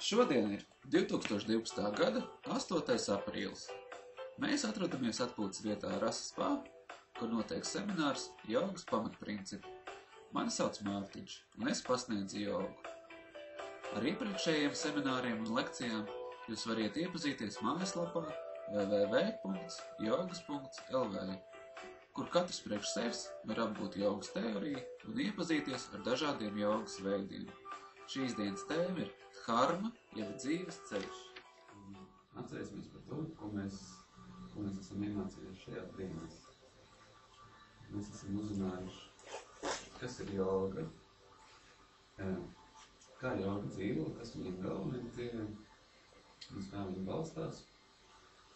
Šodien ir 2012. gada 8. aprīlis. Mēs atrodamies atpūtas vietā Rasa Spa, kur notiek seminārs jogas pamatprincipi. Mani sauc Mārtiņš, un es pasniedzu jogu. Ar iepriekšējiem semināriem un lekcijām jūs variet iepazīties mājaslapā www.jogas.lv, kur katrs priekš sevis var apgūt jogas teoriju un iepazīties ar dažādiem jogas veidiem. Šīs dienas tēma ir dharma, jeb dzīves ceļš. Atcerēsimies par to, ko mēs esam iemācījuši šajā dienās. Mēs esam uzzinājuši, kas ir joga, kā joga dzīvo, kas viņiem galveniem dzīvēm, un kā viņi balstās,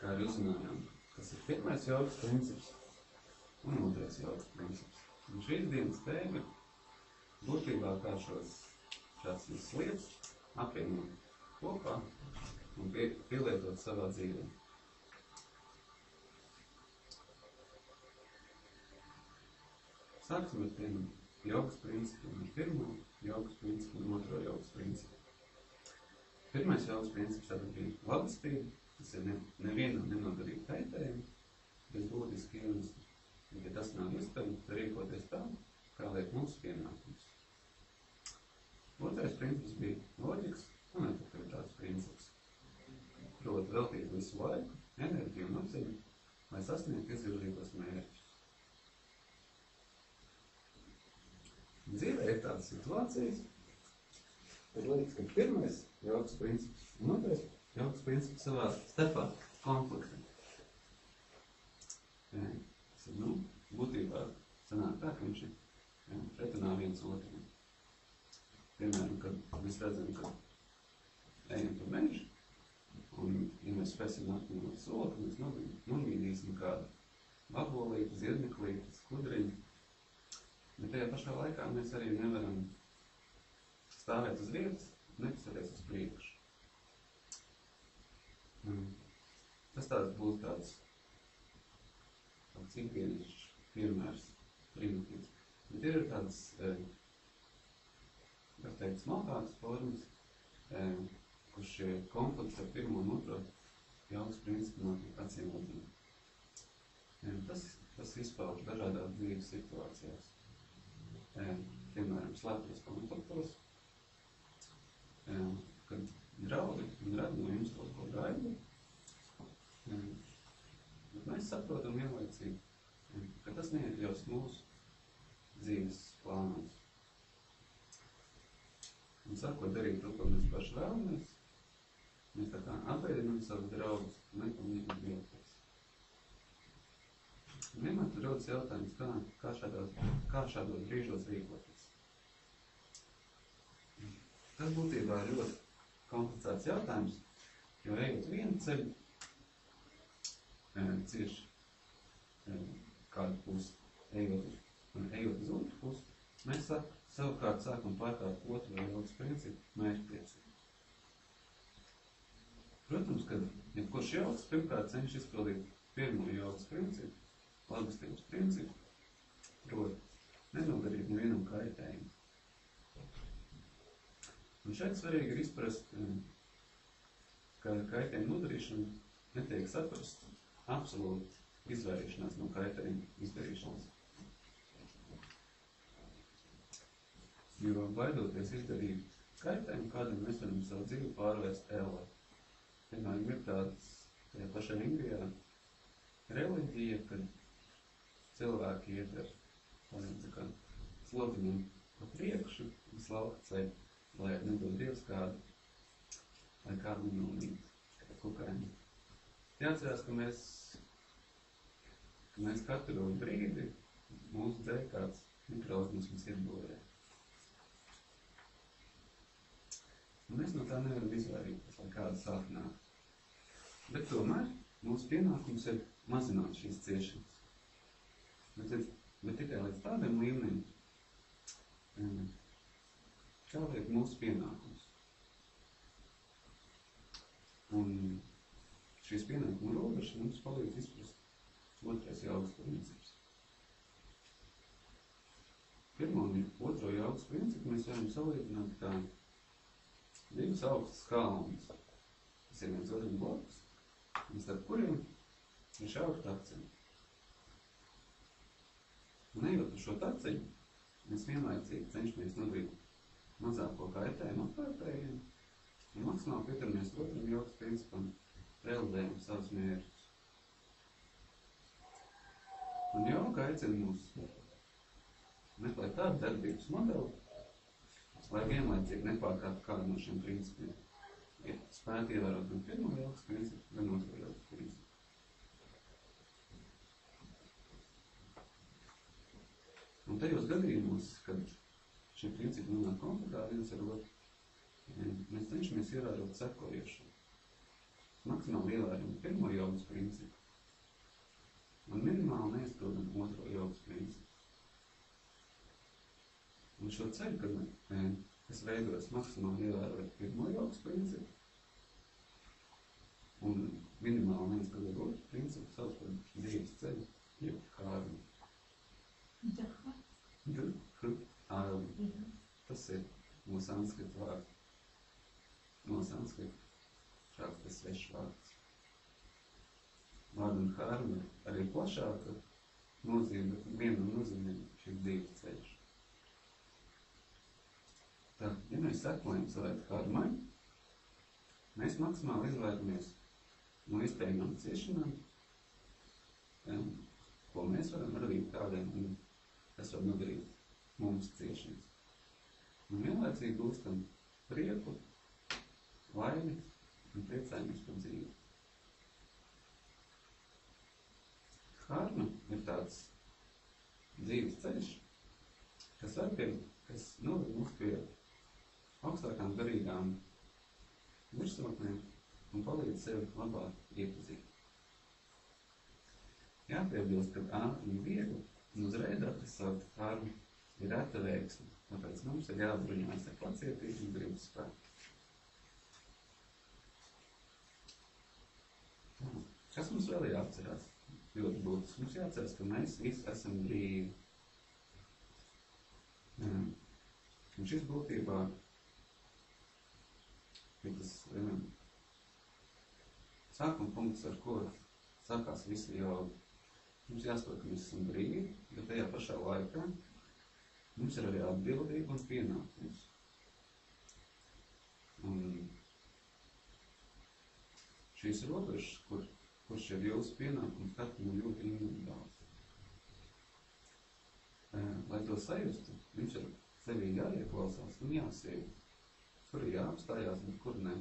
kā arī uzzinājām, kas ir pirmais jogas princips un otrais jogas princips. Un šīs dienas tēma ir būtībā kā šāds visas lietas apvienot kopā un pielietot savā dzīvē. Sāksim ar tiem jogas principiem, ar pirmo jogas principu un otro jogas principu. Pirmais jogas princips tātad bija labestība, tas ir nevienam nenodarīt kaitējumu, bez būtiski iemesli. Ja tas nav iespējams, tad rīkoties tā, kā liek mūsu pienākums. Otrais princips bija loģikas un efektivitātes princips. Proti veltīt visu laiku, enerģiju un apziņu, lai sasniegtu izvirzītos mērķus. Dzīvē ir tādas situācijas, kad liekas, ka pirmais jogas princips un otrais jogas princips savā starpā konfliktē. Tas ir, būtībā sanāk tā, ka viņš ir pretinā viens otram. Piemēram, kad mēs redzam, ka ejam pa mežu, un ja mēs spēsim atmūnot soli, tad mēs nomīdīsim kādu vabolīti, zirneklīti, skudriņu. Bet tajā pašā laikā mēs arī nevaram stāvēt uz vietas, nepastoties uz priekšu. Tas būs tāds ikdienišķs piemērs, primitīvs. Bet ir tādas, var teikt, smalkākas formas, kur šie konflikti ar pirmo un otro jogas principu notiek acīmredzami. Tas izpauž dažādās dzīves situācijās. Piemēram, slēptos konfliktos, kad draudi un rada no jums kaut ko gaidu, bet mēs saprotam vienlaicīgi, ka tas neiekļaus mūsu dzīves plānos. Un sākot darīt to, ko mēs paši vēlamies, mēs tā kā atveidinām savus draugus un nepilnīgi vilties. Un vienmēr tur rodas jautājums, kā šādos brīžos rīkoties. Tas būtībā ir ļoti komplicēts jautājums, jo ejot vienu ceļu, cieši kādu pusi, ejot uz otru pusi, mēs savukārt sākam pārkāpt otru jogas principu mērķtiecību. Protams, ka jebkurš jogas pirmkārt cenšas izpildīt pirmo jogas principu, labestības principu, proti nenodarīt nevienam kaitējumu. Un šeit svarīgi ir izprast, ka kaitējumu nodarīšana netiek saprast absolūti izvairīšanās no kaitējumu izdarīšanas. Jo baidoties izdarīt kaitējumu, kādam mēs varam savu dzīvi pārvērst ellē. Piemēram, ir tāds tajā pašā Indijā reliģija, kad cilvēki iet ar slodziņiem pa priekšu un slauka ceļu, lai nedod Dievs kādu, lai kādu nenolīd, kā kukaiņu. Jāatcerās, ka mēs katru brīdi mūsu dēļ kāds mikroorganisms iet bojā. Un mēs no tā nevaram izvairīties, lai kāda sāpnāk. Bet tomēr mūsu pienākums ir mazināt šīs ciešanas. Bet tikai līdz tādiem līmenim, kā liek mūsu pienākums. Un šīs pienākuma robežas mums palīdz izprast otrais jogas princips. Pirmo un otro jogas principu mēs varam salīdzināt kā divus augstus kalnus, kas ir viens otram blakus, un starp kuriem ir šauši taciņi. Un ejot uz šo taciņu, mēs vienlaicīgi cenšamies nodarīt mazāko kaitējumu apkārtējiem un maksimāli pieturamies otram jogas principam, realizējam savus mērķus. Un joga aicina mūs meklēt tādu darbības modeli, lai vienlaicīgi nepārkāptu kādu no šiem principiem. Ir spētu ievērot gan pirmo jogas principu, gan otro jogas principu. Un tajos gadījumos, kad šie principi nonāk konfliktā viens ar otru, mēs cenšamies ievērot sekojošo. Maksimāli ievērojam pirmo jogas principu un minimāli neizpildam otro jogas principu. Un šo ceļu, kas veidojas maksimāli ievērojot pirmo jogas principu un minimāli neizpildot otru principu, sauc par dzīves ceļu, jeb kārmu. Tas ir no sanskrita vārds. No sanskrita šāds tas svešs vārds. Vārdam kārma arī plašāka nozīme, bet viena nozīme šī dzīves ceļš. Tad, ja mēs sekojam savai kārmai, mēs maksimāli izvairamies no iespējamām ciešanām, ko mēs varam radīt kādiem, un kas var nodarīt mums ciešanas. Un vienlaicīgi gūstam prieku, laimi un priecājamies par dzīvi. Karma ir tāds dzīves ceļš, kas noved mūs pie augstākām garīgām virsotnēm un palīdz sevi labāk iepazīt. Jāpiebilst, ka ātri un viegli un uzreiz atrisot karmu ir reta veiksme, tāpēc mums ir jābruņās ar pacietību un gribas spēku. Kas mums vēl jāatcerās? Ļoti būtiski. Mums jāatceras, ka mēs visi esam brīvi. Un šis būtībā ir tas sākuma punkts, ar ko sākās visi joga. Mums jāsaprot, ka mēs esam brīvi, bet tajā pašā laikā mums ir arī atbildība un pienākums. Un šīs robežas, kurš ir jūsu pienākums, katram ir ļoti individuāls. Lai to sajustu, jums ir sevī jāieklausās un jāsievi, kur ir jāapstājās un kur ne.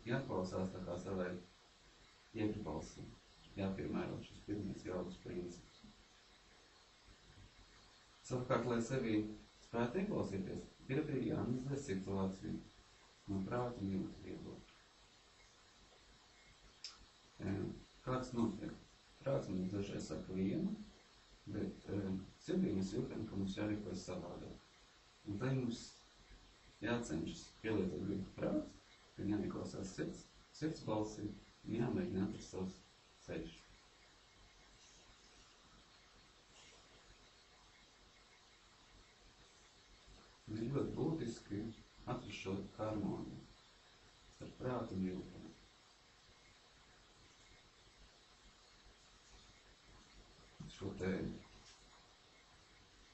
Jāklausās tā kā savai iekļbalsī, jāpiemēro šis pirmais jogas princips. Savukārt, lai sevī spētu ieklausīties, ir arī jāanalizē situāciju no prāta un jūtas viedokļa. Kāds notiek? Prāts mums dažreiz saka vienu, bet sirdī mēs jūtam, ka mums jārīkojas savādāk. Un tai mums jācenšas pielietot gribu prāts, kad jāieklausās sirds balsī un jāmēģina atrast savus ceļus. Un ir ļoti būtiski atrast šo harmoniju starp prātu un jūtu. Šo te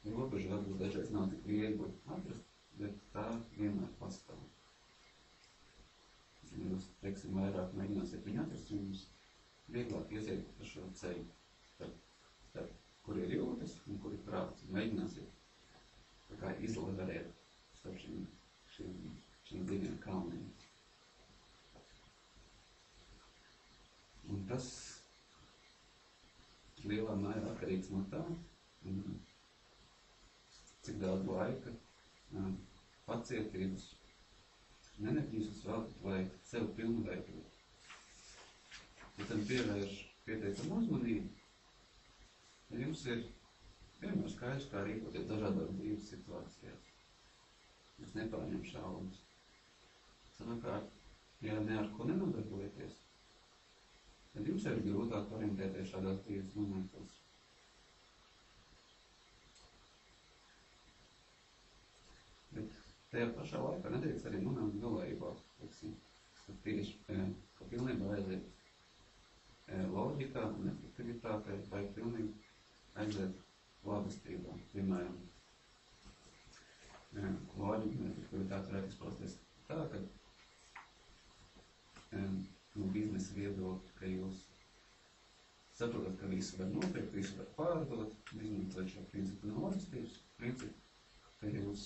robežu varbūt dažreiz nav tik viegli atrast, bet tā vienmēr pastāv. Ja jūs, teiksim, vairāk mēģināsiet viņu atrast, jums vieglāk iesiet par šo ceļu, starp kur ir jūtas un kur ir prāts. Mēģināsiet tā kā izlaverēt starp šiem diviem kalniem. Un tas lielā mērā atkarīgs no tā, cik daudz laika, pacietības un enerģijas jūs veltat, lai sevi pilnveidot. Ja tam pievērš pietiekama uzmanība, tad jums ir vienmēr skaidrs, kā rīkoties dažādās dzīves situācijās. Jūs nepārņem šaubas. Savukārt, ja ne ar ko nenodarbojaties, tad jums ir grūtāk orientēties šādās dzīves momentos. Bet tajā pašā laikā nedrīkst arī nonākt galējībā, ka tieši, ka pilnībā aiziet loģikā un efektivitātē, vai pilnīgi aiziet labestībā. Piemēram, loģika un efektivitāte varētu izpausties tā, ka no biznesa viedokļa, ka jūs saprotat, ka visu var nopirkt, visu var pārdot, izmantojot šo principu no labestības principu, ka jūs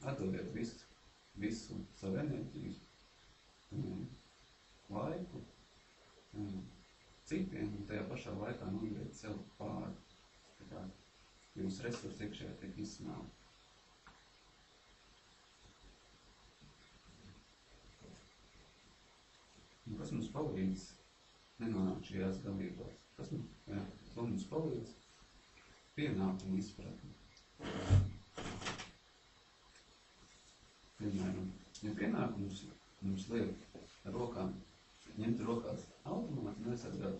atdodiet visu savu enerģiju, laiku, citiem, un tajā pašā laikā nodariet sev pāri. Tā kā jūsu resursi iekšējā tiek izsmēlti. Un kas mums palīdz nenonākt šajās galībās? Kas mums palīdz? Pienākumu izpratni. Piemēram, ja pienākums mums liek ar rokām, ņemt rokās automāti, nesargāt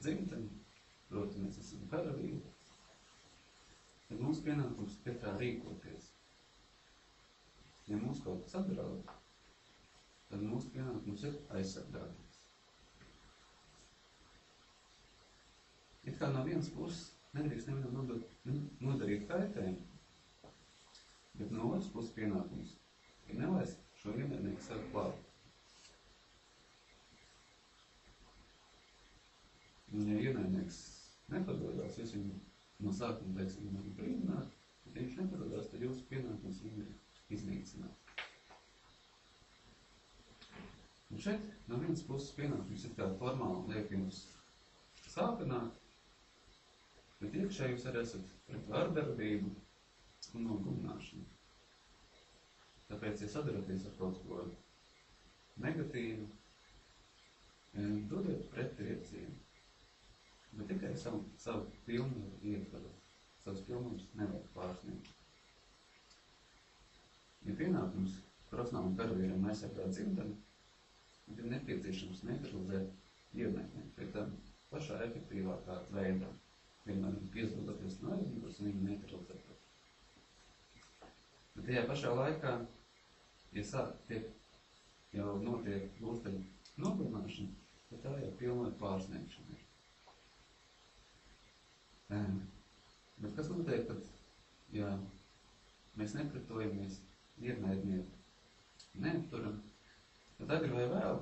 dzimteni, proti mēs esam karavīri, tad mums pienākums pie tā rīkoties. Ja mums kaut kas apdraud, tad mūsu pienākums ir aizsargāties. It kā no vienas puses nedrīkst nevienam nodarīt kaitējumu, bet no otras puses pienākums ir nelaist šo ienaidnieku sev klāt. Un ja ienaidnieks nepadodās, jūs viņu no sākuma, teiksim, brīdināt, ja viņš nepadodās, tad jūsu pienākums viņu ir iznīcināt. Un šeit no vienas puses pienākums ir tā formāli liek jums sāpināt, bet iekšē jūs arī esat pret vardarbību un nogumināšanu. Tāpēc, ja sadaraties ar kaut ko negatīvu, dodiet pretriecienu, bet tikai savu pilnvaru ietvarot. Savas pilnvaras nevajag pārsniegt. Ja pienākums profesionālam karavīram aizsargāt dzimteni, tad ir nepieciešams neutralizēt ienaidnieku pie tam pašā efektīvākā veidā. Piemēram, piezūdoties no aizmugures un viņu neutralizēt. Bet tajā pašā laikā, ja jau notiek lūsteņu nogumināšana, tad tā jau pilnvaru pārsniegšana ir. Bet kas notiek, kad, ja mēs nepretojamies ienaidnieku neapturam, tad agri vai vēl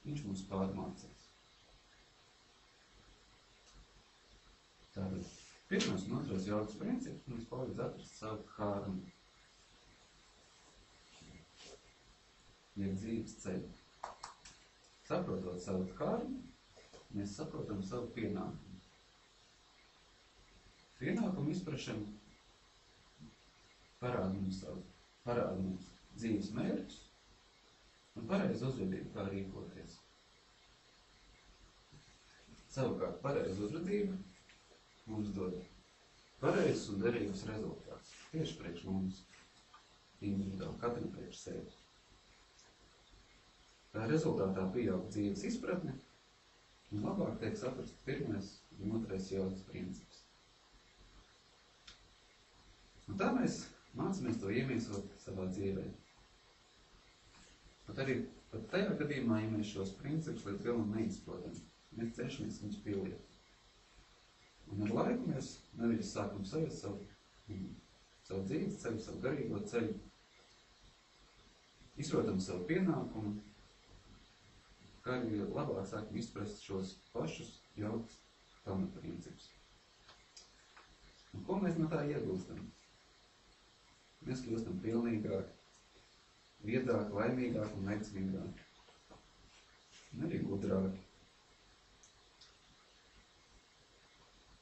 viņš mums pārmācās. Tātad pirmais un otrais jogas princips mums palīdz atrast savu harmu. Ir dzīves ceļu. Saprotot savu harmu, mēs saprotam savu pienākumu. Pienākumu izprašana parāda mums dzīves mērķus un pareizu uzvedību, kā rīkoties. Savukārt pareizu uzvedību mums dod pareizs un derīgs rezultāts. Tieši priekš mums individuāli, katram priekš sevi. Tā rezultātā pieaug dzīves izpratne un labāk tiek saprast pirmais un otrais jogas princips. Un tā mēs mācāmies to iemiesot savā dzīvē. Pat tajā gadījumā, ja mēs šos principus līdz galam neizprotam, mēs cenšamies viņus pildīt. Un ar laiku mēs nevis sākam sajust savu dzīves ceļu, savu garīgo ceļu, izprotam savu pienākumu, kā arī labāk sākam izprast šos pašus jogas pamatprincipus. Un ko mēs no tā iegūstam? Mēs kļūstam pilnīgāk, viedāk, laimīgāk un veiksmīgāk. Un arī gudrāki.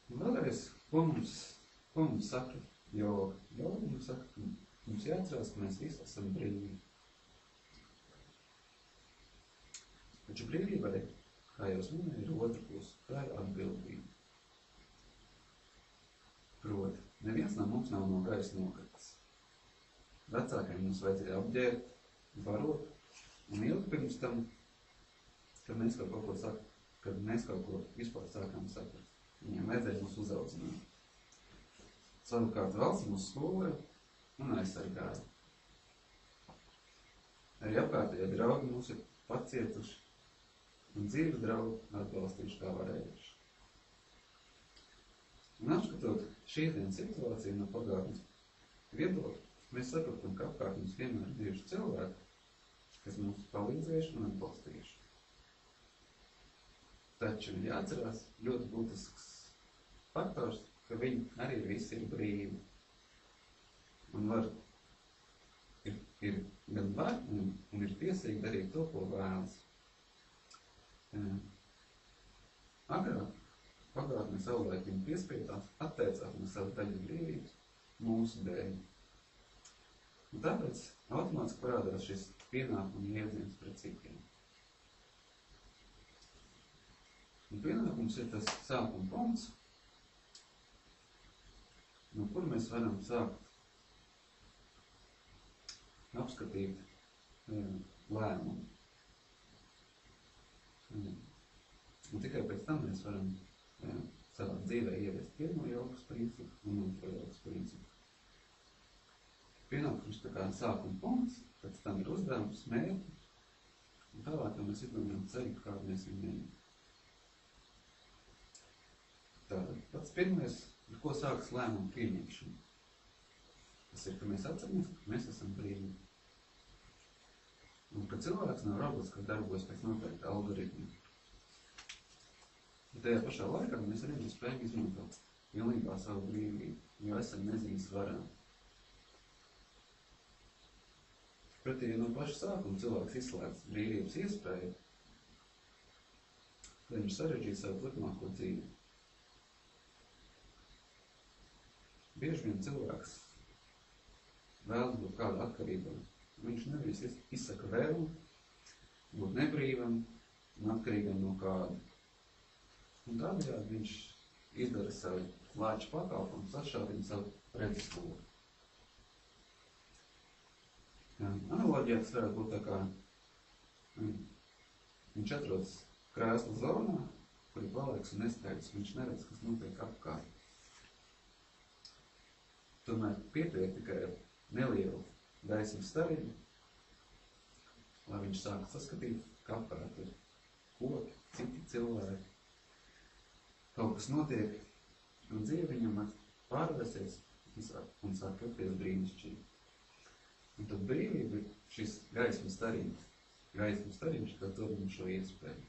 Un vēlreiz, ko mums saka joga? Joga mums saka, ka mums jāatcerās, ka mēs visi esam brīvi. Taču brīvībai, kā jau es minēju, ir otra puse, kā ir atbildība. Proti, neviens no mums nav no gaisa nokritis. Vecākiem mums vajadzēja apģērbt, barot, un ilgi pirms tam, kad mēs kaut ko vispār sākām saprast. Viņiem vajadzēja mūs uzaudzināt. Savukārt valsts mūs skoloja un aizsargāja. Arī apkārtējie draugi mūs ir pacietuši un dzīves draugi atbalstījuši kā varējuši. Un apskatot šīs dienas situāciju no pagātnes viedokļa, mēs saprotam, ka apkārt mums vienmēr bijuši cilvēki, kas mums palīdzējuši un atbalstījuši. Taču ir jāatcerās ļoti būtisks faktors, ka viņi arī visi ir brīvi. Un ir gan var un ir tiesīgi darīt to, ko vēlas. Agrāk pagātnē savulaik viņi piespiedās, atteicās no savas daļas brīvības mūsu dēļ. Un tāpēc automātiski parādās šis pienākuma jēdziens pret citiem. Un pienākums ir tas sākuma punkts, no kur mēs varam sākt apskatīt lēmumu. Un tikai pēc tam mēs varam savā dzīvē ieviest pirmo jogas principu un otro jogas principu. Pienākums tā kā sākuma punkts, pēc tam ir uzdevums, mērķi, un tālāk mēs izdomājam ceļu, kādu mēs viņu ejam. Tātad pats pirmais, ar ko sākas lēmumu pieņemšana. Tas ir, ka mēs atceramies, ka mēs esam brīvi. Un ka cilvēks nav robots, kas darbojas pēc noteikta algoritma. Bet tajā pašā laikā mēs arī nespējam izmantot pilnībā savu brīvību, jo esam neziņas varā. Pretī, ja no paša sākuma cilvēks izslēdz brīvības iespēju, tad viņš sarežģīja savu turpmāko dzīvi. Bieži vien cilvēks vēlas būt kāda atkarībā. Viņš nevis izsaka vēlmu, būt nebrīvam un atkarīgam no kāda. Un tādējādi viņš izdara savu lāču pakalpumu, sašķeltina savu redzesloku. Analoģijā tas varētu būt tā kā viņš atrodas krēsla zonā, kur ir palaiks un nesteidz, viņš neredz, kas notiek apkārt. Tomēr pietiek tikai nelielu gaismas stariņu, lai viņš sāktu saskatīt, ka apkārt ir koki, citi cilvēki. Kaut kas notiek, un dzīve viņam pārvērsies un sāk kļūties brīnišķīgi. Un tad brīvība ir šis gaismas stariņš. Gaismas stariņš, kas dod mums šo iespēju.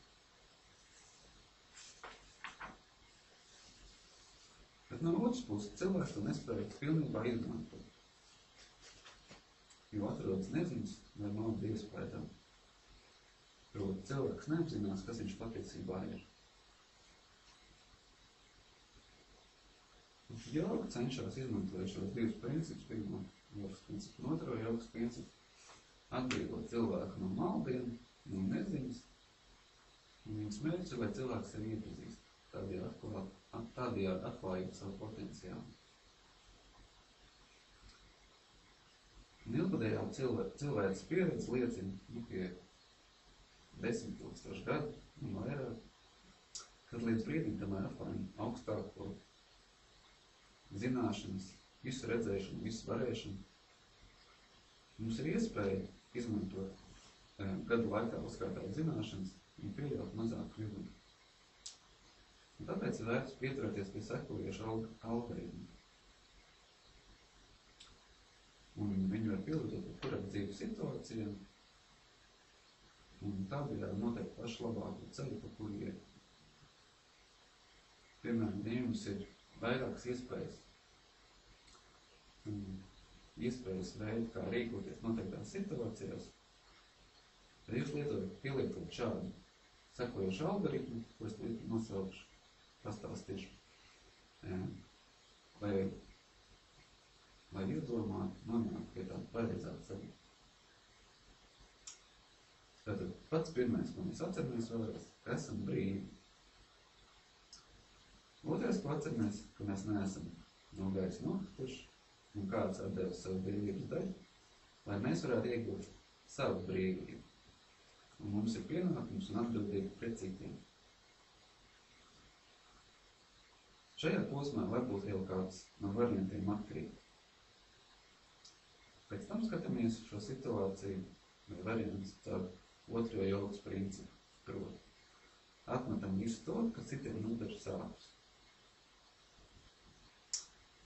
Bet no otras puses cilvēks to nespēja pilnībā izmantot. Jo atrodas neziņas vai maldu iespējām. Proti cilvēks neapzinās, kas viņš patiesībā ir. Joga cenšas izmantot šos divus principus, pirmo jogas principu un otro jogas principu, atbrīvot cilvēku no maldiem, no neziņas, un viņas mērķis ir, lai cilvēks sevi iepazīst, tādējādi atklājot savu potenciālu. Un ilgadējā cilvēks pieredze liecina, pie 10 000 gadu un vairāk, kad līdz brīdim tomēr atklājam augstāko zināšanas, visu redzēšanu, visu varēšanu. Mums ir iespēja izmantot gadu laikā uzkrātāt zināšanas un pieļaut mazāk kļūdu. Un tāpēc ir vērts pieturēties pie sekojoša algoritma. Un viņi var pielietot kuram dzīves situācijām un tādējādi noteikti pašu labāko ceļu, pa kuru iet. Piemēram, ja jums ir vairākas iespējas veidi, kā rīkoties noteiktās situācijās, tad jūs pielietot šādu sekojošu algoritmu, ko es nosaukšu, pastāstīšu, lai izdomātu, nonākt pie tāda pareizā ceļa. Tātad pats pirmais, ko mēs atceramies vēlreiz, ka esam brīvi. Otrais, ko atceramies, ka mēs neesam no gaisa nokrituši un kāds atdevis savu brīvības daļu, lai mēs varētu iegūt savu brīvību. Un mums ir pienākums un atbildība pret citiem. Šajā posmā varbūt jau kāds no variantiem atkrīt. Pēc tam skatāmies šo situāciju vai variants tādu otro jogas principu, proti. Atmetam visu to, kas citiem nodara sāpes.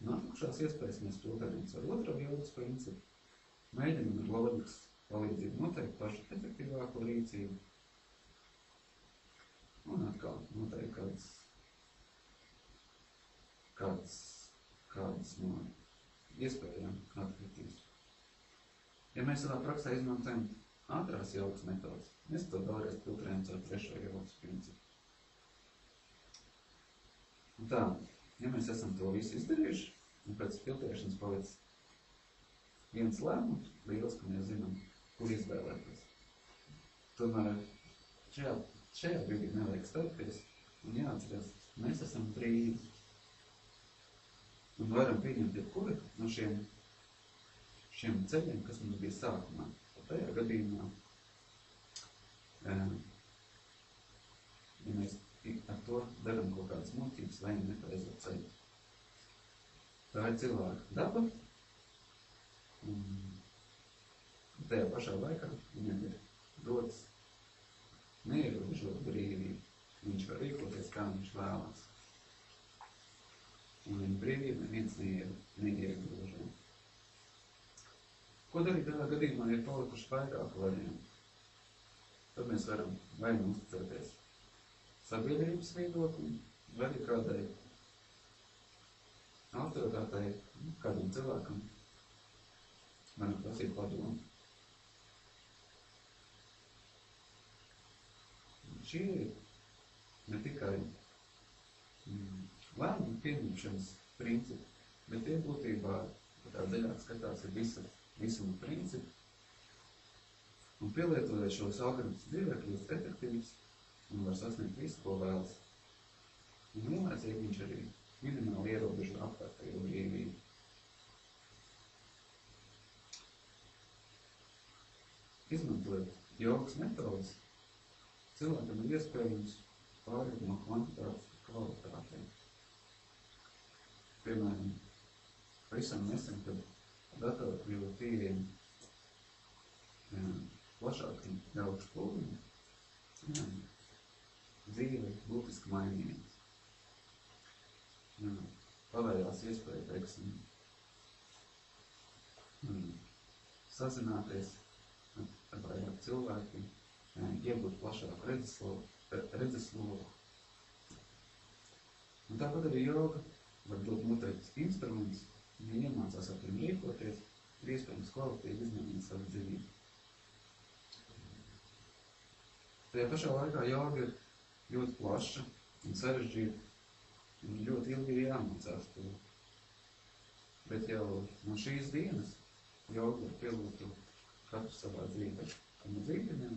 Nākušās iespējas mēs pildām ar otro jogas principu, mēģinam ar loģikas palīdzību noteikt pašu efektīvāko rīcību un atkal noteikt kādas no iespējām atkritīs. Ja mēs savā praksē izmantojam ātrās jogas metodas, mēs to vēlreiz filtrējam caur trešo jogas principu. Un tā, ja mēs esam to visu izdarījuši, un pēc filtrēšanas palicis viens lēmums, liels, ka mēs zinām, kur izvēlēties. Tomēr šajā brīdī nevajag steigties un jāatcerās, mēs esam brīvi. Un varam pieņemt jebkuru no šiem ceļiem, kas mums bija sākumā. Tajā gadījumā, ja mēs ar to daram kaut kādas muļķības vai nepareizo ceļu. Tā ir cilvēka daba, un tajā pašā laikā viņam ir dots neierobežot brīvību. Viņš var rīkoties, kā viņš vēlās. Un viņa brīvība neviens neierobežo. Ko darīt tādā gadījumā, ja palikuši vairāk variantu? Tad mēs varam vai nu uzticēties sabiedrības viedoklim, vai arī kādai autoritātei, kādam cilvēkam varam prasīt padomu. Šī ir ne tikai lēmumu pieņemšanas principi, bet tie būtībā tā dziļāk skatās ir visuma principi. Un pielietojot šos algoritmus dzīvē kļūst efektīvs un var sasniegt visu, ko vēlas. Un vienlaicīgi viņš arī minimāli ierobežo apkārtējo brīvību. Izmantojot jogas metodas, cilvēkam ir iespējams pāriet no kvantitātes kvalitātei. Piemēram, pavisam nesen, kad datori kļuva pieejami plašākiem ļaužu plūdiem, dzīve būtiski mainījās. Pavērās iespēja, teiksim, sazināties ar vairāk cilvēkiem, iegūt plašāku redzesloku. Un tāpat arī joga var dot noteikts instruments, ja iemācās ar tiem rīkoties, ir iespējams kvalitīvi izmainīt savu dzīvību. Tajā pašā laikā joga ir ļoti plaša un sarežģīta, un ļoti ilgi ir jāmācās to. Bet jau no šīs dienas joga var pielūtot katru savā dzīvē. Un zītiņiem,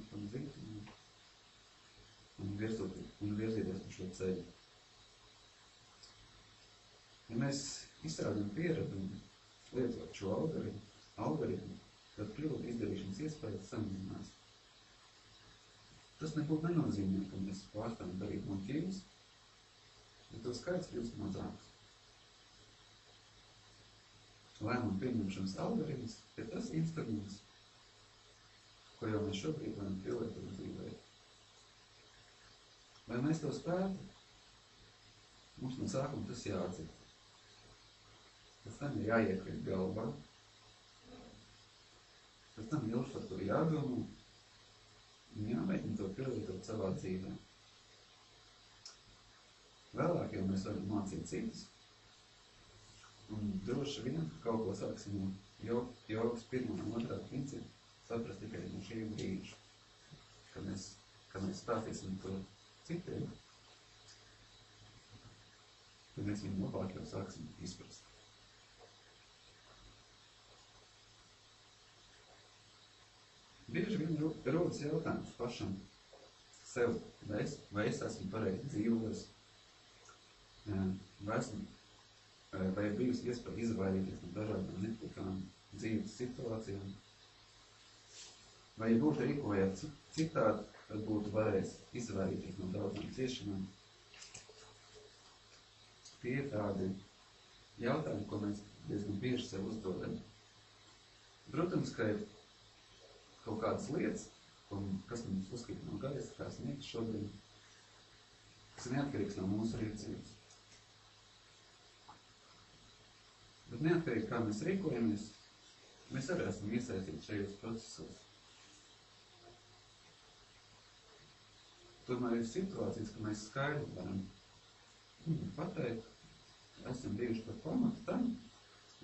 un virzīties pa šo ceļu. Ja mēs izstrādājam pieredumi lietot šo algoritmu, tad kļūdu izdarīšanas iespējas samazinās. Tas nebūtu nenozīmē, ka mēs pārstāvam darīt muļķības, bet to skaits kļūst mazāks. Lēmumu pieņemšanas algoritms ir tas instruments, ko jau mēs šobrīd varam pielietot dzīvē. Lai mēs to spētu, mums no sākuma tas jāatzīst. Pēc tam ir jāiekrīt galvā, pēc tam ilgi par to jādomā un jāmēģina to pielietot savā dzīvē. Vēlāk jau mēs varam mācīt citus, un droši vien kaut ko sāksim no jogas pirmā un otrā principa saprast tikai no šī brīža, kad mēs stāstīsim to citiem, tad mēs viņu labāk jau sāksim izprast. Bieži vien rodas jautājums pašam sev, vai es esmu pareizi dzīvojis, vai ir bijusi iespēja izvairīties no dažādām nepatīkamām dzīves situācijām, vai ja būtu rīkojies citādi, tad būtu varējis izvairīties no daudzām ciešanām. Tie ir tādi jautājumi, ko mēs diezgan bieži sev uzdodam. Protams, ka ir kaut kādas lietas, kas mums uzskata no gaisa, kā sniegs šodien, kas ir neatkarīgs no mūsu rīcības. Bet neatkarīgi, kā mēs rīkojamies, mēs arī esam iesaistīti šajos procesos. Tomēr ir situācijas, ka mēs skaidri varam pateikt, esam bijuši par pamatu tam,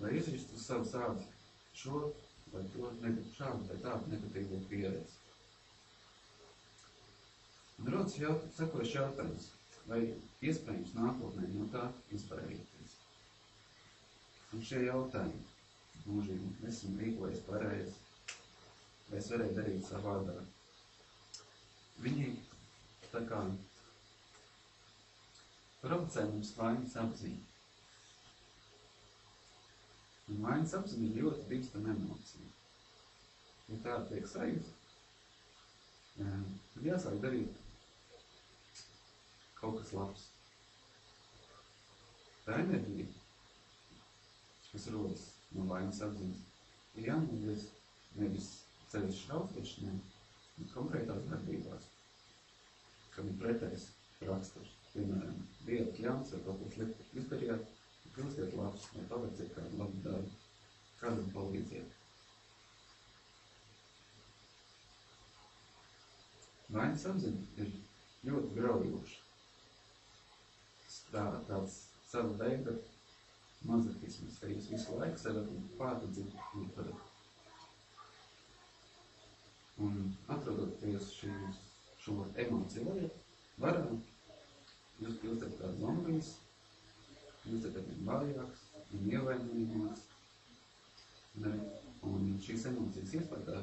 lai izristu uz savu sādi šo vai to šādu vai tādu negatīvo pieredzi. Un rodas sekojuši jautājums, vai iespējams nākotnē no tā izvairīties. Un šie jautājumi mūžīgi esam rīkojies pareizi, vai es varēju darīt savādāk. Viņi tā kā provocē mums vainas apziņu. Un vainas apziņa ir ļoti bīstama emocija. Ja tā tiek sajūta, tad jāsāk darīt kaut kas labs. Tā enerģija, kas rodas no vainas apziņas, ir jānovirz nevis sevis šrausmēšanai, bet konkrētās darbībās, kam ir pretējs raksturs. Piemēram, bijat ļauns vai kaut ko sliktu izdarījāt, kļūstiet labs vai paveiciet kādu labu darbu, kādam palīdziet. Vainas apziņa ir ļoti graujoša. Tāds sava veida mazakisms, ka jūs visu laiku sevi pārdedzināt. Un atrodoties šo emociju varā, jūs kļūstat kā zombijs, jūs esat vien vājāks un ievainojamāks. Un šīs emocijas iespējā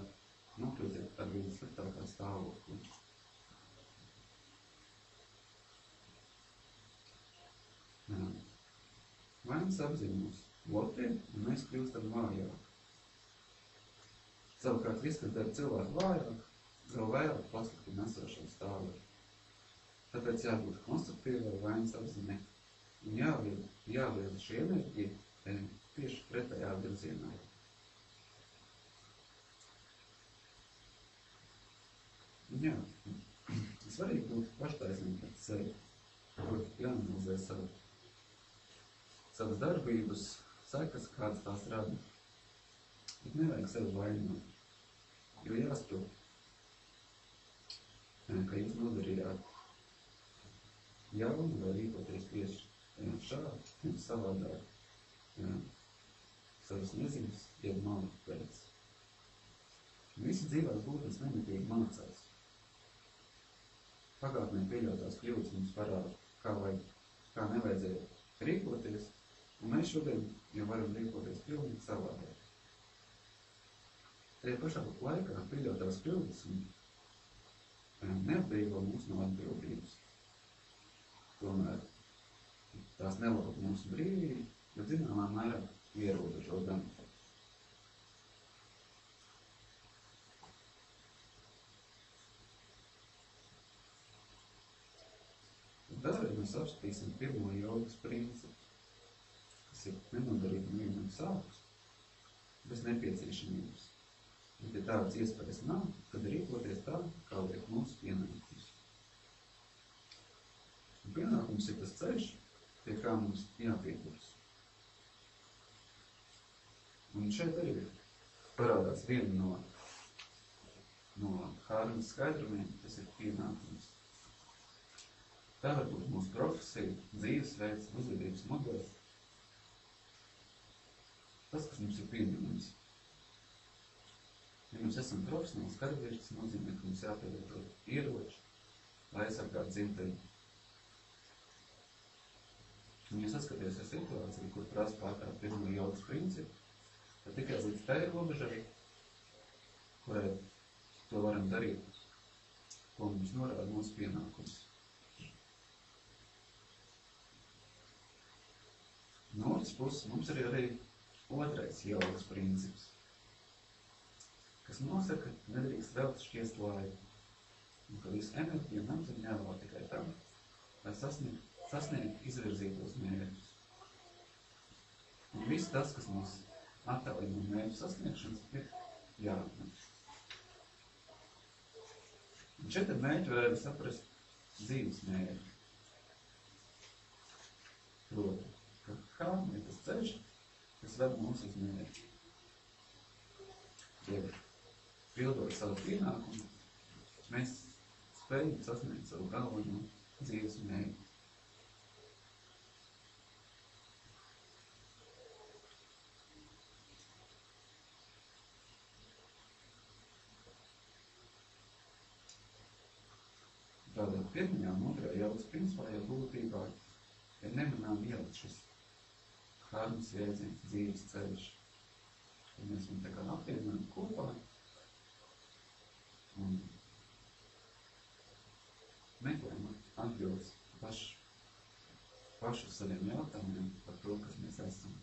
nokļūsiet ar vien sliktākā stāvokli. Vainas apziņa mūs bloķē, un mēs kļūstam vājāk. Savukārt, viss, kas dara cilvēku vājāk, vēl vairāk pasliktina esošo stāvokli. Tāpēc jābūt konstruktīvai vainas apziņai un jāvirza šī enerģija tieši pretējā virzienā. Jā, svarīgi būt paštaisnīgi pret sevi, jāanalizē savas darbības, sekas, kādas tās rada. Bet nevajag sevi vainot, jo jāsaprot, ka jūs nodarījāt jaunu vai rīkoties tieši šādi, savādāk, savas neziņas, jeb malu pēc. Visi dzīvās būtnes nemitīgi mācās. Pagātnē pieļautās kļūdas mums parāda, kā nevajadzēja rīkoties, un mēs šodien jau varam rīkoties pilnīgi savādāk. Tajā pašā laikā pieļautās kļūdas neatbrīvo mūs no atbildības. Tomēr tās nelaup mūsu brīvību, bet zināmā mērā ierobežo gan. Vēlreiz mēs apskatīsim pirmo jogas principu, kas ir nenodarīt nevienam sāpes bez nepieciešamības. Bet ja tādas iespējas nav, tad rīkoties tā, kā liek mūsu pienākums. Un pienākums ir tas ceļš, pie kā mums jāpieturas. Un šeit arī parādās viena no Hārmas skaidrumiem, tas ir pienākums. Tā var būt mūsu profesija, dzīvesveids, uzvedības modelis. Tas, kas mums ir pieņemams. Ja mums esam profesionāls karavīrs, tas nozīmē, ka mums jāpielieto ieroči, lai aizsargātu dzimteni. Un ja saskaties ar situāciju, kur prasa pārkāpt pirmo jogas principu, tad tikai līdz tai robežai, kurai to varam darīt, ko mums norāda mūsu pienākums. No otras puses, mums ir arī otrais jogas princips, kas nosaka, ka nedrīkst velti šķiest laiku, un ka visu enerģiju un apziņu jāvēl tikai tam, lai sasniegt izvirzītos mērķus. Un viss tas, kas mums attālina no mērķu sasniegšanas, ir jāatmet. Un šeit ar mērķi var arī saprast dzīves mērķi. Proti, ka harmonija ir tas ceļš, kas ved mūs uz mērķi. Ja pildot savu pienākumu, mēs spējam sasniegt savu galveno dzīves mērķi. Tātad pirmajā un otrajā jautas principā jau būtībā ir nemanām ielikt šis harmas jēdziens dzīves ceļš. Tad mēs viņu tā kā apvienojam kopā un meklējam atbildes pašu saviem jautājumiem par to, kas mēs esam.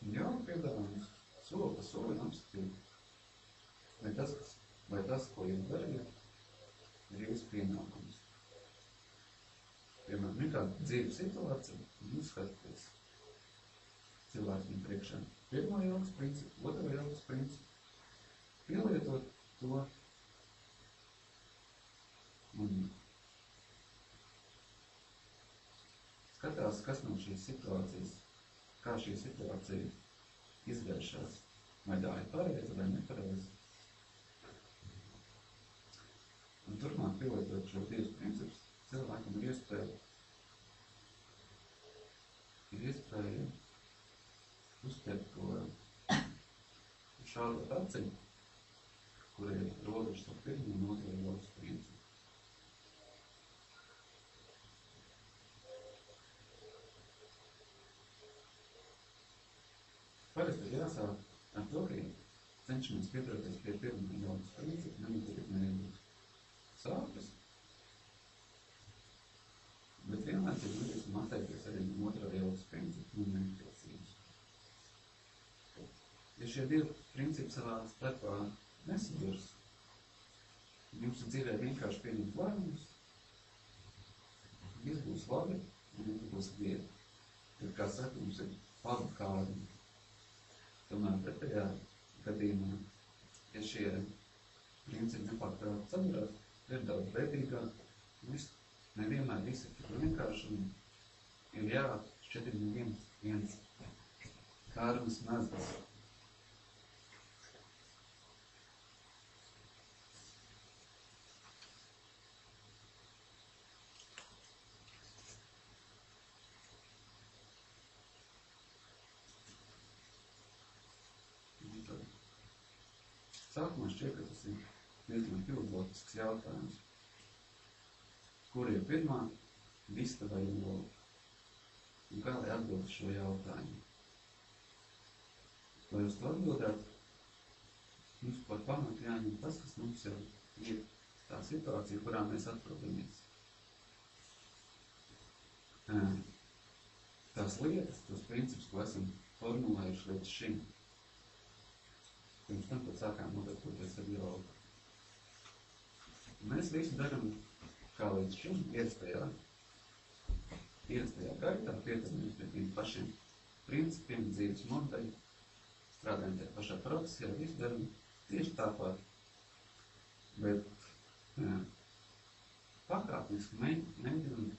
Un jau piedāvājums soli pa solim apskatīt, vai tas, ko jūs dariet, ir jūsu pienākums. Piemēram, ir kāda dzīves situācija, un jūs skatāties cilvēkiem priekšā. Pirmo jautas principu, otro jautas principu, pielietot to un skatās, kas no šīs situācijas, kā šī situācija izvēršās, vai tā ir pareiza vai nepareiza. Un turpmāk pielietot šo divus principus, cilvēkam ir iespēja uztvert to šādot atceļu, kur ir robežas starp pirmo un otro jautas principu. Parasti ir jāsāk ar to, ka cenšamies pieturēties pie pirmā jautas principa, nebūt sāpes, bet vienlaicīgi nedrīkstam atteikties arī no otrā jautas principa un nepiecības. Ja šie divi principi savā starpā nesadurs, jums ir dzīvē vienkārši pieņemt lēmumus, viss būs labi un nebūs viegli. Tad, kā saka, mums ir labi kādi. Tomēr pretējā gadījumā, ja šie principi nepārtraukti sadurās, ir daudz vērtīgāk, nevienmēr viss ir tik vienkārši un ir jāšķetir viens kārmas mazas. Sākumā šķiet, ka tas ir diezgan filozofisks jautājums. Kur ir pirmā vista vai ola? Un kā lai atbild šo jautājumu? Lai uz to atbildētu, mums par pamatu jāņem tas, kas mums jau ir tā situācija, kurā mēs atrodamies. Tās lietas, tos principus, ko esam formulējuši līdz šim, pirms tam pat sākām nodarboties ar jogu. Mēs visu daram, kā līdz šim, ierastajā gaitā, pieturamies pie tiem pašiem principiem, dzīves modeļi, strādājam tajā pašā procesā, visu daram tieši tāpat. Bet pakāpeniski mēģinam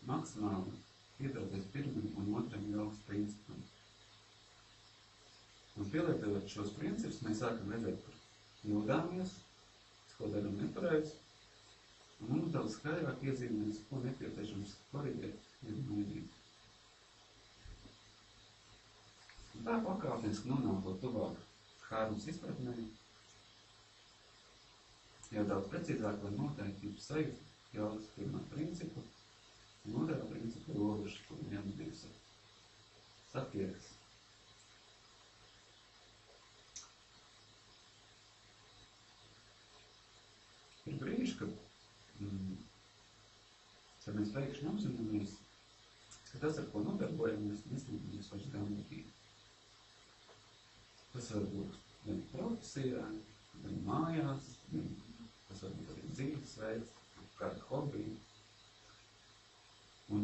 maksimāli pieturēties pirmam un otram jogas principam. Un pielietojot šos principus, mēs sākam redzēt, kur kļūdāmies, ko daram nepareizi, un mums daudz skaidrāk iezīmēs, ko nepieciešams korrigēt un mainīt. Un tā pakāpeniski nonākot tuvāk harmas izpratnē, jau daudz precīzāk var noteikt jums sajūtu jautas pirmā principu un otrā principu robežas, kur neatbīvs satiekas. Ir brīži, kad mēs pēkšņi apzināmies, ka tas, ar ko nodarbojamies, nesniedzamies vairs gandarību. Tas var būt gan profesijā, gan mājās, tas var būt arī dzīvesveids, kāda hobija. Un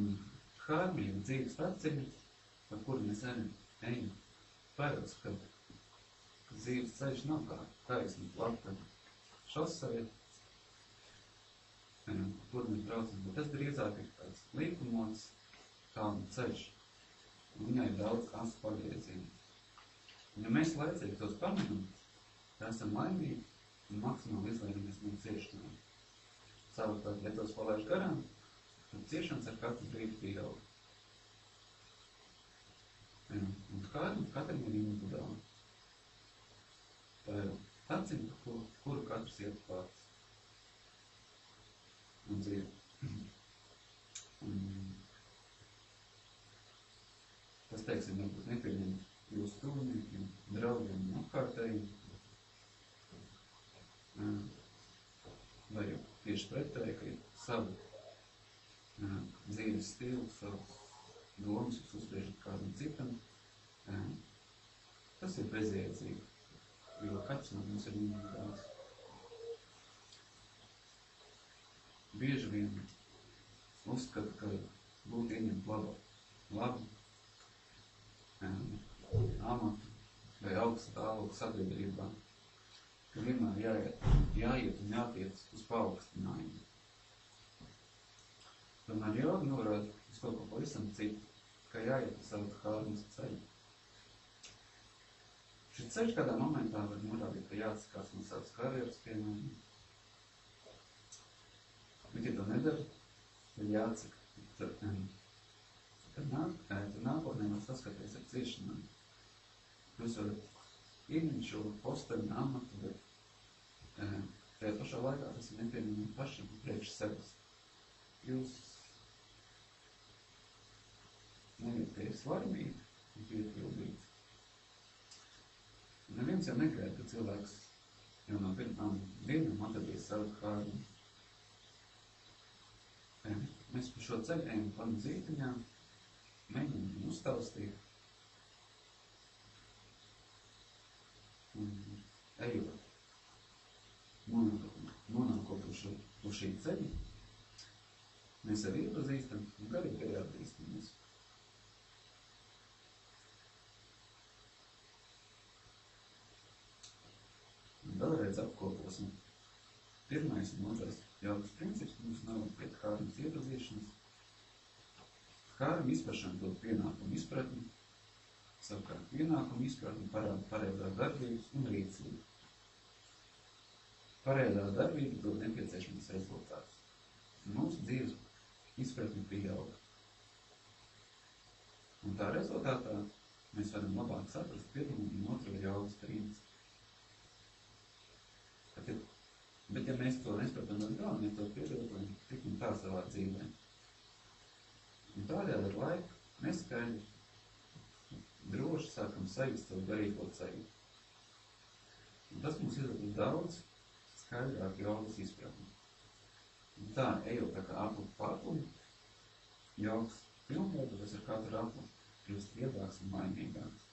harmija dzīves atceļi par kuru mēs ejam, paredz, ka dzīves ceļš nav kā taisni plata šoseja, kur mēs braucam, bet tas drīzāk ir tāds līkumots kalnu ceļš. Un viņai ir daudz asu pagriezienu. Ja mēs laicīgi tos pamanām, tad esam laimīgi un maksimāli izvairamies no ciešanām. Savukārt, ja tos palaiž garām, tad ciešanas ar katru brīdi pieaug. Un katram ir individuāli. Tā ir atcīm, kuru katrs iet pats. Un dzīve. Tas, teiksim, varbūt nepieņemt jūsu tuviniekiem, draugiem un apkārtējiem. Vai jau tieši pretēji, ka ir savu dzīves stilu, savas domas, jūs uzspriežat kādam citam. Tas ir bezjēdzīgi, jo katrs no mums ir individuāls. Bieži vien uzskata, ka būtu ieņemt labu amatu vai augstu stāvokli sabiedrībā, ka vienmēr jāiet un jātiec uz paaugstinājumu. Tomēr joga norāda uz kaut ko pavisam citu, ka jāiet uz savu kārmas ceļu. Šis ceļš kādā momentā var norādīt, ka jāatsakās no savas karjeras, piemēram. Bet, ja to nedara, tad jāatsaka. Tad nākotnē var saskaties ar ciešanām. Jūs varat ieņemt šo posteņu amatu, bet tajā pašā laikā tas ir nepieņemami pašam priekš sevis. Jūs nejūties varmīgi un piepildīti. Neviens jau negaida, ka cilvēks jau no vienam atradīs savu kārmu. Mēs pa šo ceļu ejam panu zītiņām, mēģinām uztaustīt. Un ejot, nonākot uz šī ceļa, mēs arī iepazīstam un garīgi arī attīstamies. Vēlreiz apkoposim. Pirmais un otrais jogas princips mums nav pēc kārmas iepazīšanas. Kārma izprašana dod pienākumu izpratni, savukārt pienākumu izpratni parāda pareizās darbības un rīcību. Pareizā darbība dod nepieciešamas rezultātus. Mūsu dzīves izpratni pieaug. Un tā rezultātā mēs varam labāk saprast pirmo un otro jogas principu. Bet ja mēs to nespratam līdz galam, mēs to piedodam tik un tā savā dzīvē. Un tādēļ ar laiku neskaidri, droši sākam sajust savu garīgo ceļu. Un tas mums iedod daudz skaidrāk jogas izpratni. Un tā, ejot tā kā apli pārplumi, jogas pilnveidojas ar katru apli, kļūst viedāks un mainīgāks.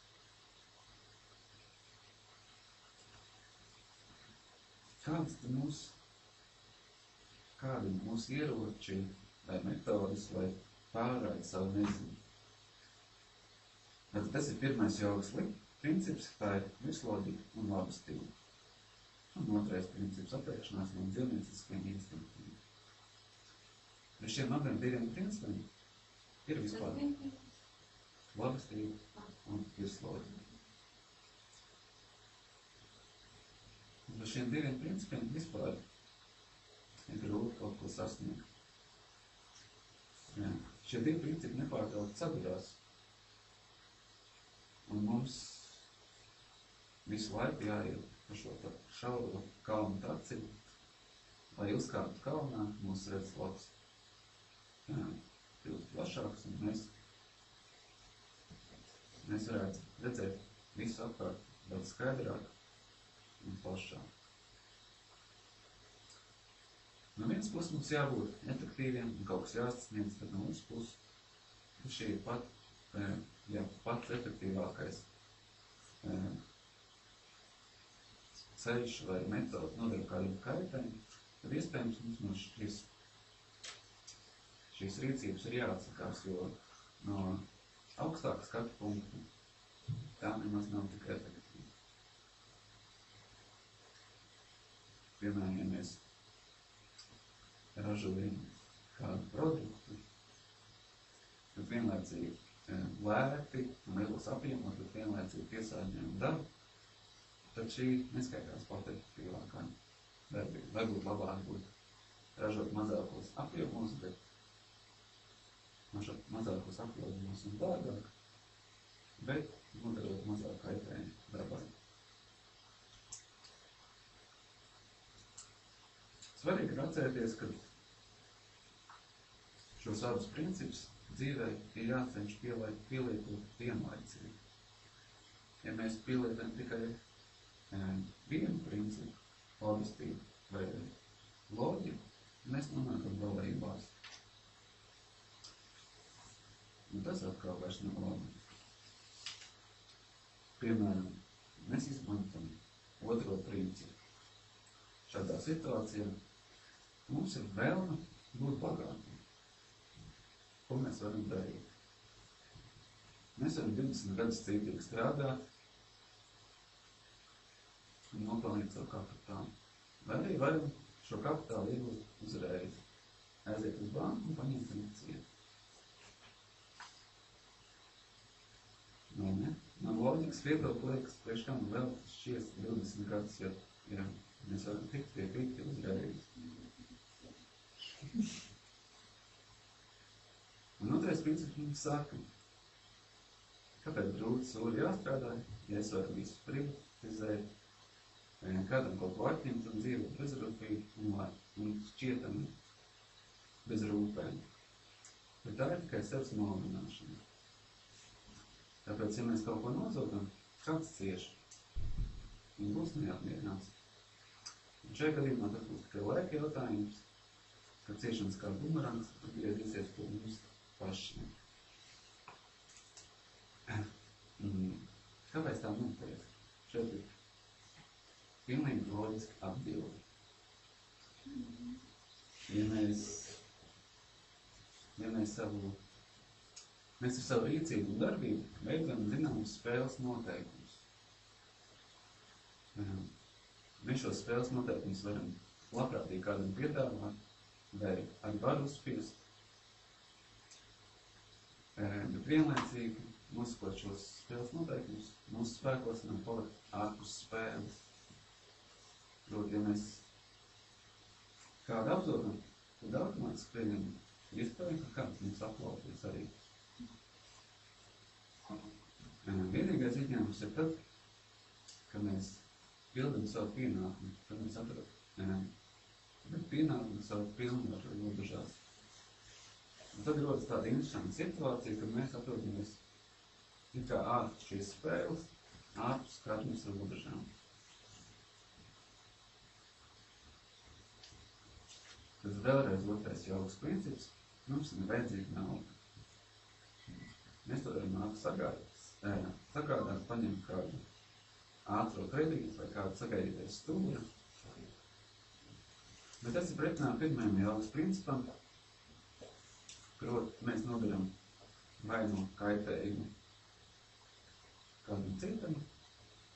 Kādi mūsu ieroči vai metodas, lai pārraida savu nezinu? Tas ir pirmais jogas princips, tā ir virsloģika un laba stila. Un otrais princips - atteikšanās no dzīvnieciskiem instinktiem. Bez šiem abiem diviem principiem ir vispār laba stila un virsloģika. Bez šiem diviem principiem vispār ir grūti kaut ko sasniegt. Šie divi principi nepārtraukti sadurās. Un mums visu laiku jāiet pa šo šauro kalnu taci, lai uzkāptu kalnā, mūsu redzesloks kļūst plašāks, un mēs varētu redzēt visu apkārt daudz skaidrāk un plašāk. No vienas puses mums jābūt efektīviem un kaut kas jāsasniedz, tad no otras puses šī ir pats efektīvākais ceļš vai metoda nodara kādiem kaitēm, tad iespējams mums no šīs rīcības ir jāatsakās, jo no augstāku skatu punktu, tā nemaz nav tik efektīva. Piemēram, ja mēs ražojam kādu produktu, tad vienlaicīgi lēti un lielos apjomos, bet vienlaicīgi piesārņojam dabu, tad šī neskaitās pat efektīvākā darbība. Varbūt labāk būtu ražot mazākos apjomos, bet mazākos apjomos un dārgāk, bet nodarot mazāk kaitējumu dabai. Svarīgi ir atcerēties, ka šos abus principus dzīvē ir jācenš pielietot vienlaicīgi. Ja mēs pielietojam tikai vienu principu, honestību vai loģiku, mēs nonākam galējībās. Un tas atkal vairs nav labi. Piemēram, mēs izmantojam otro principu. Šādā situācijā mums ir vēlme būt bagātiem. Ko mēs varam darīt? Mēs varam 20 gadus cītīgi strādāt un nopelnīt savu kapitālu. Vai arī varam šo kapitālu iegūt uzreiz, aiziet uz banku un paņemt finansiet. Vai ne? Man loģikas viedokļi liekas, priekš kam vēl šķiest 20 gadus, ja mēs varam tikt pie pikti uzreiz. Un otrais princips mums saka, kāpēc grūti sūri jāstrādā, ja es varu visu privatizēt, kādam kaut ko atņemt un dzīvot bezrūpīgi un šķietami bez rūpēm. Bet tā ir tikai sevis maldināšana. Tāpēc, ja mēs kaut ko nozodam, kāds cieši, un būs neapmierināts. Un šajā gadījumā tas būs tikai laika jautājums, ka ciešanas kā bumerangs atgriezīsies pie mums pašiem. Kāpēc tā notiek? Šeit ir pilnīgi loģiski atbildi. Ja mēs ar savu rīcību un darbību veidojam zināmus spēles noteikumus. Mēs šos spēles noteikumus varam labprātīgi kādam piedāvāt, vai ar varu uzspiest. Bet vienlaicīgi, nosakot šos spēles noteikumus, mūsu spēkos nav palikt ārpus spēles. Proti, ja mēs kādu apzodam, tad automātiski pieņem iespēju, ka kāds mums aplaupīs arī. Vienīgais izņēmums ir tad, ka mēs pildam savu pienākumu, kad mēs atradam, bet pienākumu savu pilnvaru robežās. Un tad rodas tāda interesanta situācija, kad mēs atrodamies it kā ārpus šīs spēles, ārpus katras robežām. Tad vēlreiz otrais jaukas princips, mums ir vajadzīga nauda. Mēs to varam sagādāt, paņemt kādu ātro kredītu vai kādu sagaidīties stūri. Bet tas ir pretinā pirmajam jaukas principam, proti mēs nodaram vai no kaitējumu kādam citam,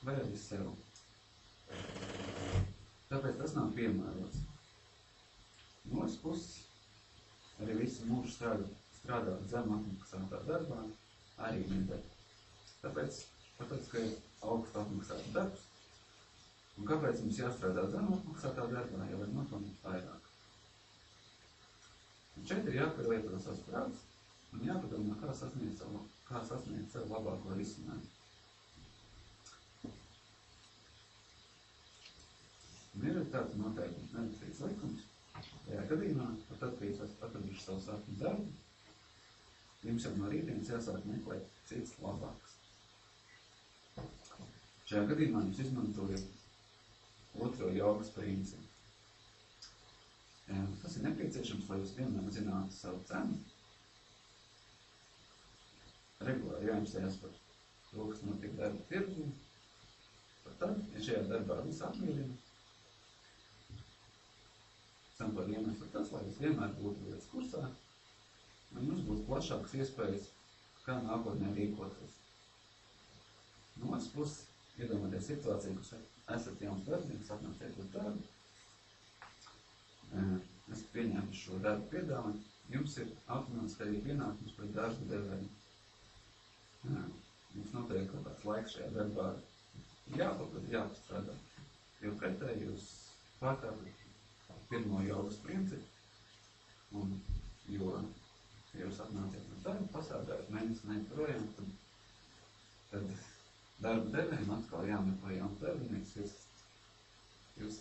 vai arī sev. Tāpēc tas nav piemērots. No otras puses, arī visu mūžu strādāt zem apmaksātā darbā arī nedara. Tāpēc, ka ir augstu apmaksāta darbs, un kāpēc mums jāstrādā zem apmaksātā darbā, ja var nopelnīt vairāk. Un šeit ir jāpielieto savs prāts un jāpadomā, kā sasniegt savu labāko risinājumu. Un ir tāds noteikums, nerakstīts likums. Tajā gadījumā, pat tad, ka jūs atraduši savu sapņu darbu, jums jau no rītdienas jāsāk meklēt cits labāks. Šajā gadījumā jūs izmantojat otro jaukas principu. Tas ir nepieciešams, lai jūs vienmēr zinātu savu cenu. Regulāri jāinteresējas par to, kas notiek darba tirgū. Pat tad, ja šajā darbā viss apmierina, tam par iemeslu tas, lai jūs vienmēr būtu lietas kursā, un jums būs plašākas iespējas kā nākotnē rīkoties. No otras puses, iedomāties situāciju, ka esat jauns darbinieks, atnāciet uz darbu, esat pieņēmis šo darbu piedāvājumu, jums ir automātiski arī pienākums pret darba devēju. Jums noteikti kaut kāds laiks šajā darbā jāpastrādā, jo pretēji jūs pārkāpjat pirmo jogas principu, un jo jūs atnāciet uz darbu, pasādājat mēnesi neiet projām, tad darba devējiem atkal jāmeklē jauns darbinieks, jūs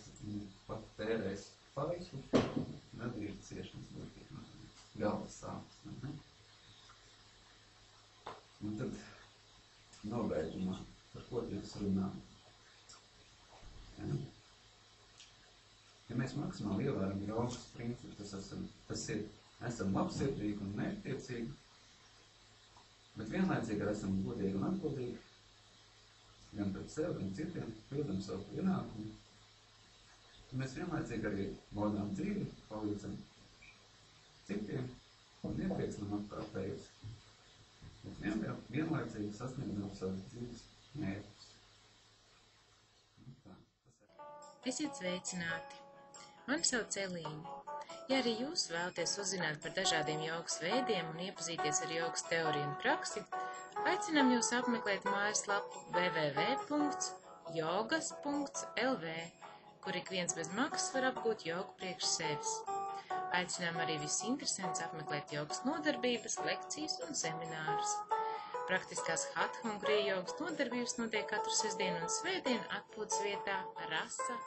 pat tērēs laiku, radīt ciešanas būtībā, galvas sāpes. Un tad nobeigumā, par ko jūs runājat. Ja mēs maksimāli ievēram jogas principu, esam labsirdīgi un mērķtiecīgi, bet vienlaicīgi esam godīgi un atbildīgi, gan pret sevi, gan citiem, pildam savu pienākumu. Mēs vienlaicīgi arī baudām dzīvi, palīdzam citiem un iepriecinām apkārtējus. Bet vienlaicīgi sasniedzam savas dzīves mērķus. Esiet sveicināti! Mani sauc Elīna. Ja arī jūs vēlaties uzzināt par dažādiem jogas veidiem un iepazīties ar jogas teoriju un praksi, aicinām jūs apmeklēt mājaslapu www.jogas.lv, kur ik viens bez maksas var apgūt jogu priekš sevis. Aicinām arī visus interesantus apmeklēt jogas nodarbības, lekcijas un seminārus. Praktiskās hatha un grija jogas nodarbības notiek katru sestdienu un svētdienu atpūtas vietā Rasa